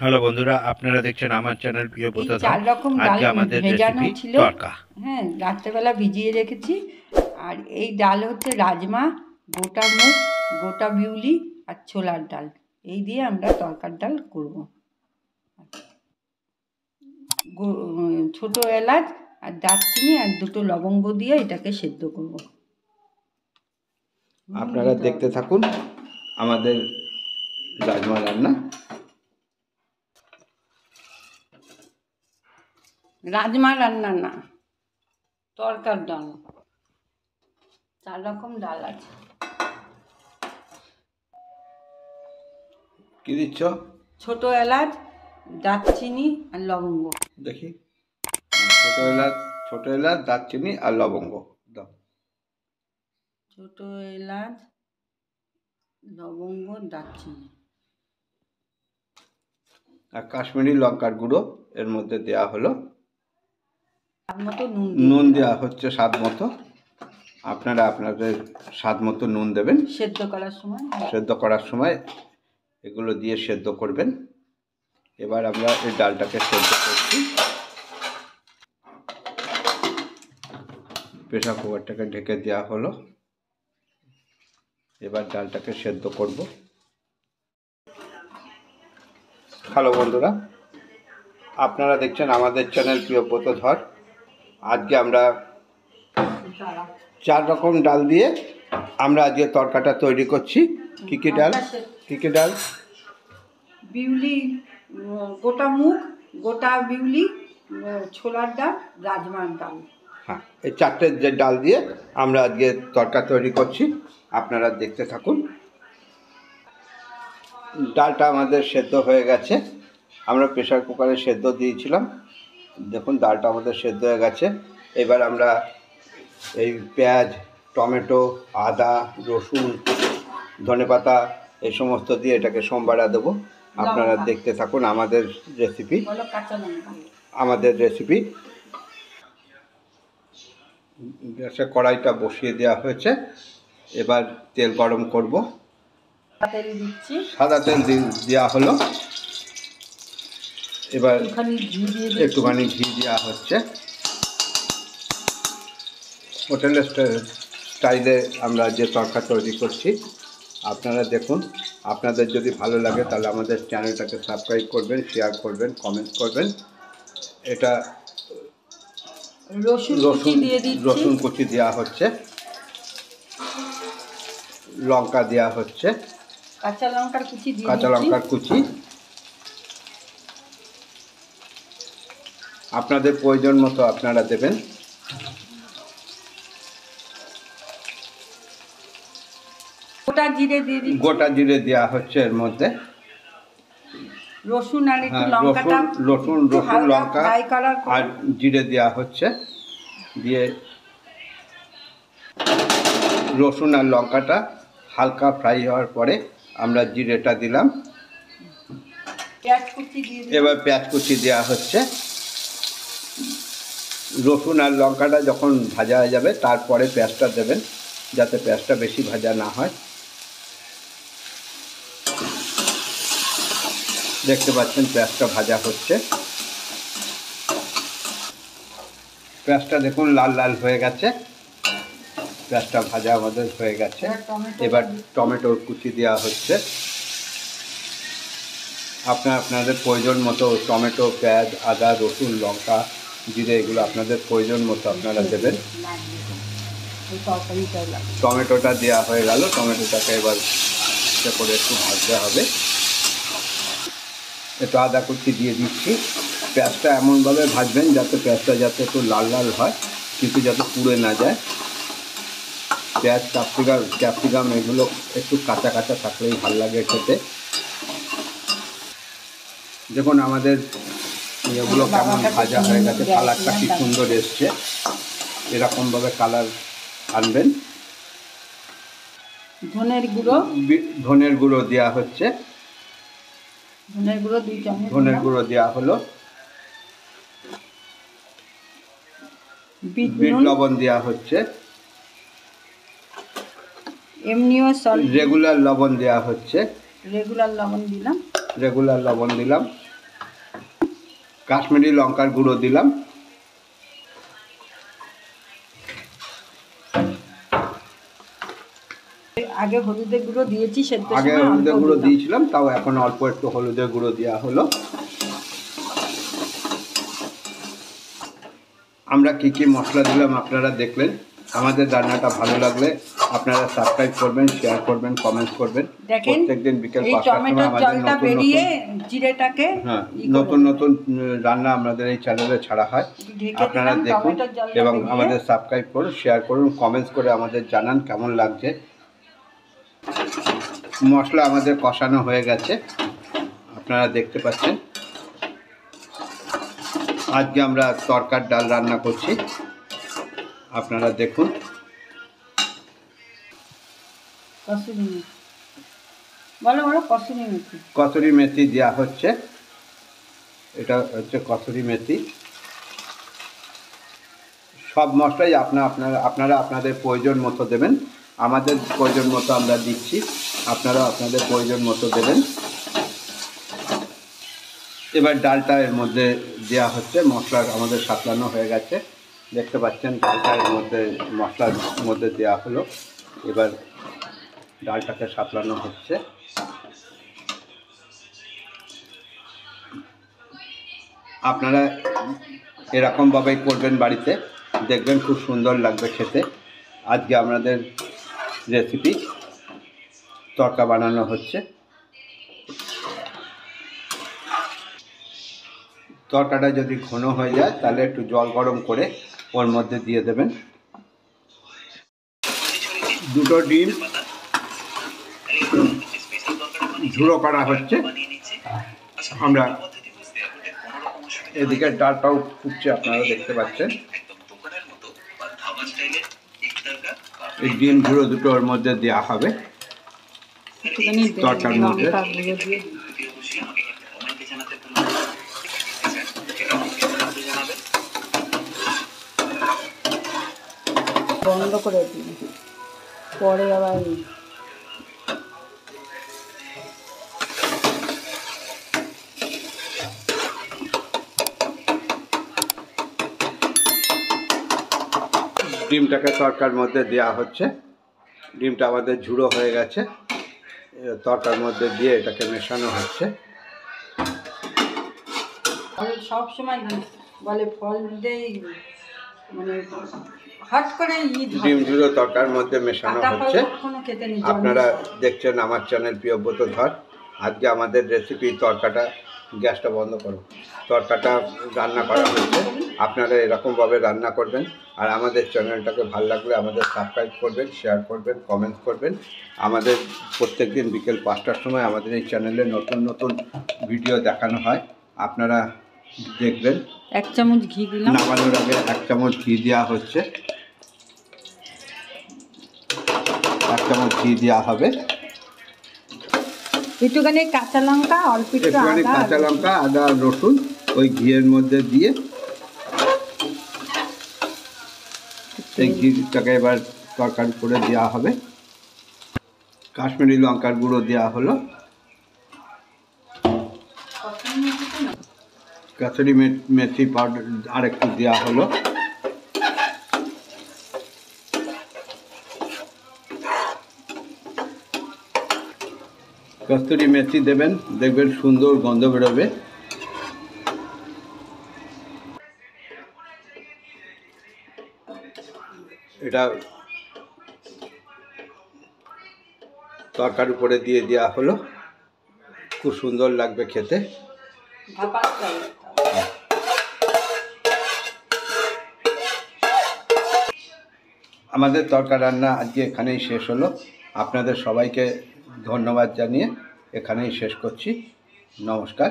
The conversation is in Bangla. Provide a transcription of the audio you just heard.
হ্যালো বন্ধুরা, আপনারা দেখছেন আমার চ্যানেল প্রিয় এই ব্রতধর। 4 রকম ডাল আজকে আমাদের ভেজানো রেসিপি ছিল। তড়কা। হ্যাঁ, রাত্রেবেলা ভিজিয়ে রেখেছি। আর এই ডাল হচ্ছে রাজমা, গোটা মুগ, গোটা বিউলি আর ছোলার ডাল। এই দিয়ে আমরা তড়কার ডাল করব। ছোট এলাচ আর দারচিনি আর 2টো লবঙ্গ দিয়ে এটাকে সেদ্ধ করব। আপনারা দেখতে থাকুন আমাদের রাজমা রান্না। রাজমা রান্না না, তড়কার ডাল। 4 রকম ডাল আছে। কি দিচ্ছ? ছোট এলাচ, দারচিনি আর লবঙ্গ। দেখি। ছোট এলাচ, দারচিনি আর লবঙ্গ দাও। ছোট এলাচ, লবঙ্গ, দারচিনি আর কাশ্মীরি লঙ্কার গুঁড়ো এর মধ্যে দেওয়া হলো। স্বাদ মতো নুন দেওয়া হচ্ছে স্বাদ মতো। আপনারা আপনাদের স্বাদ মতো নুন দেবেন। সেদ্ধ করার সময় এগুলো দিয়ে সেদ্ধ করবেন। এবার আমরা এই ডালটাকে সেদ্ধ করছি। প্রেসার কুকারটাকে ঢেকে দেওয়া হলো। এবার ডালটাকে সেদ্ধ করব। হ্যালো বন্ধুরা, আপনারা দেখছেন আমাদের চ্যানেল প্রিয় ব্রতধর। আজকে আমরা 4 রকম ডাল দিয়ে আমরা আজকে তড়কাটা তৈরি করছি। কী কী ডাল? বিউলি, গোটা মুগ, গোটা বিউলি, ছোলার ডাল, রাজমার ডাল। হ্যাঁ, এই 4টে যে ডাল দিয়ে আমরা আজকে তড়কা তৈরি করছি। আপনারা দেখতে থাকুন। ডালটা আমাদের সেদ্ধ হয়ে গেছে। আমরা প্রেসার কুকারে সেদ্ধ দিয়েছিলাম। দেখুন ডালটা আমাদের সেদ্ধ হয়ে গেছে। এবার আমরা এই পেঁয়াজ, টমেটো, আদা, রসুন, ধনেপাতা এই সমস্ত দিয়ে এটাকে সম্বারা দেবো। আপনারা দেখতে থাকুন আমাদের রেসিপি। গ্যাসে কড়াইটা বসিয়ে দেওয়া হয়েছে। এবার তেল গরম করব। সাদা তেল দেওয়া হলো। এবার একটুখানি ঘি দেওয়া হচ্ছে। হোটেলের স্টাইলে আমরা যে তড়কা তৈরি করছি। আপনারা দেখুন। আপনাদের যদি ভালো লাগে তাহলে আমাদের চ্যানেলটাকে সাবস্ক্রাইব করবেন, শেয়ার করবেন, কমেন্ট করবেন। এটা রসুন কুচি দেওয়া হচ্ছে, লঙ্কা দেওয়া হচ্ছে, কাঁচা লঙ্কার কুচি। আপনাদের প্রয়োজন মতো আপনারা দেবেন। গোটা জিরে দেওয়া হচ্ছে এর মধ্যে। রসুন আর একটু রসুন লঙ্কা আর জিরে দেওয়া হচ্ছে। দিয়ে রসুন আর লঙ্কাটা হালকা ফ্রাই হওয়ার পরে আমরা জিরেটা দিলাম। এবার পেঁয়াজ কুচি দেওয়া হচ্ছে। রসুন আর লঙ্কাটা যখন ভাজা হয়ে যাবে তারপরে পেঁয়াজটা দেবেন, যাতে পেঁয়াজটা বেশি ভাজা না হয়। দেখতে পাচ্ছেন পেঁয়াজটা ভাজা হচ্ছে। পেঁয়াজটা দেখুন লাল লাল হয়ে গেছে। পেঁয়াজটা ভাজা আমাদের হয়ে গেছে। এবার টমেটোর কুচি দেওয়া হচ্ছে। আপনাদের প্রয়োজন মতো টমেটো, পেঁয়াজ, আদা, রসুন, লঙ্কা, জিরে এগুলো আপনাদের প্রয়োজন মতো আপনারা দেবেন। টমেটোটা দেওয়া হয়ে গেল। টমেটোটাকে এবার করে একটু ভাজতে হবে। একটু আদা কুচি দিয়ে দিচ্ছি। পেঁয়াজটা এমনভাবে ভাজবেন যাতে পেঁয়াজটা একটু লাল লাল হয়, কিন্তু যাতে পুড়ে না যায়। পেঁয়াজ, ক্যাপসিকাম এগুলো একটু কাঁচা কাঁচা থাকলেই ভালো লাগে খেতে। দেখুন আমাদের এগুলো কেমন ভাজা হয়ে গেছে। কালারটা কি সুন্দর এসছে। এরকমভাবে কালার আনবেন। ধনের গুঁড়ো দেওয়া হচ্ছে। ধনের গুঁড়ো দেওয়া হলো। বিট লবণ দেওয়া হচ্ছে। রেগুলার লবণ দেওয়া হচ্ছে। রেগুলার লবণ দিলাম। কাশ্মীরি লঙ্কার গুঁড়ো দিলাম, আগে হলুদের গুঁড়ো দিয়েছি সেদ্ধ আগে সময় হলুদের অল্প গুঁড়ো দিলাম। দিয়েছিলাম, তাও এখন অল্প একটু হলুদের গুঁড়ো দেওয়া হলো। আমরা কি কি মশলা দিলাম আপনারা দেখলেন। আমাদের রান্নাটা ভালো লাগলে আপনারা সাবস্ক্রাইব করবেন, শেয়ার করবেন, কমেন্টস করবেন। দেখেন প্রত্যেকদিন বিকেল এই 5টার সময় টমেটোর আমাদের জলটা নতুন বেরিয়ে নতুন জিরেটাকে নতুন নতুন রান্না আমাদের এই চ্যানেলে ছাড়া হয়। ঢেকে আপনারা দিলাম, দেখুন টমেটোর জলটা এবং বেরিয়ে। আমাদের সাবস্ক্রাইব করুন, শেয়ার করুন, কমেন্টস করে আমাদের জানান কেমন লাগছে। মশলা আমাদের কষানো হয়ে গেছে, আপনারা দেখতে পাচ্ছেন। আজকে আমরা তরকার ডাল রান্না করছি, আপনারা দেখুন। কসুরি মেথি বলো বলো, কসুরি মেথি। কসুরি মেথি দেওয়া হচ্ছে, এটা হচ্ছে কসুরি মেথি। সব মশলাই আপনারা আপনাদের প্রয়োজন মতো দেবেন। আমাদের প্রয়োজন মতো আমরা দিচ্ছি, আপনারা আপনাদের প্রয়োজন মতো দেবেন। এবার ডালটা এর মধ্যে দেওয়া হচ্ছে, মশলা আমাদের সাতলানো হয়ে গেছে, দেখতে পাচ্ছেন। ডালটা এর মধ্যে মশলার মধ্যে দেওয়া হলো, এবার ডালটাকে সাতলানো হচ্ছে। আপনারা এরকমভাবেই করবেন বাড়িতে, দেখবেন খুব সুন্দর লাগবে খেতে। আজকে আমাদের রেসিপি তরকা বানানো হচ্ছে। তরকাটা যদি ঘন হয়ে যায় তাহলে একটু জল গরম করে ওর মধ্যে দিয়ে দেবেন। দুটো ডিম ঝুড়ো করা হচ্ছে। আমরা এদিকে ডালটাও ফুটছে, আপনারা দেখতে পাচ্ছেন। এই ডিম ঝুড়ো দুটো ওর মধ্যে দেওয়া হবে তরকার মধ্যে। বন্ধ করে দিই, পরে আবার ডিমটাকে তরকার মধ্যে দেওয়া হচ্ছে। ডিমটা আমাদের ঝুড়ো হয়ে গেছে, তরকার মধ্যে দিয়ে এটাকে মেশানো হচ্ছে। সব সময় বলে ফল দিতেই মানে হট করে ডিম ঝুড়ো তরকার মধ্যে মেশানো হচ্ছে। খেতে নেই। আপনারা দেখছেন আমার চ্যানেল প্রিয়ব্রত ধর। আজকে আমাদের রেসিপি তরকাটা, গ্যাসটা বন্ধ করো, তরকাটা রান্না করা হচ্ছে। আপনারা এরকমভাবে রান্না করবেন, আর আমাদের চ্যানেলটাকে ভালো লাগলে আমাদের সাবস্ক্রাইব করবেন, শেয়ার করবেন, কমেন্টস করবেন। আমাদের প্রত্যেক দিন বিকেল 5টার সময় আমাদের এই চ্যানেলে নতুন নতুন ভিডিও দেখানো হয়, আপনারা দেখবেন। 1 চামচ ঘি দিলাম, নামানোর আগে 1 চামচ ঘি দেওয়া হচ্ছে, 1 চামচ ঘি দেওয়া হবে। একটুখানি কাঁচা লঙ্কা, অল্প একটু একটুখানি আদা, কাঁচা লঙ্কা, আদা, রসুন ওই ঘিয়ের মধ্যে দিয়ে এই ঘিটাকে এবার তরকারি করে দেওয়া হবে। কাশ্মীরি লঙ্কার গুঁড়ো দেওয়া হলো, কাসুরি মেথি পাউডার আর একটু দেওয়া হলো। কস্তুরি মেথি দেবেন, দেখবেন সুন্দর গন্ধ বেরোবে। এটা তরকার উপরে দিয়ে দেওয়া হলো, খুব সুন্দর লাগবে খেতে। আমাদের তরকার রান্না আজকে এখানেই শেষ হলো। আপনাদের সবাইকে ধন্যবাদ জানিয়ে এখানেই শেষ করছি। নমস্কার।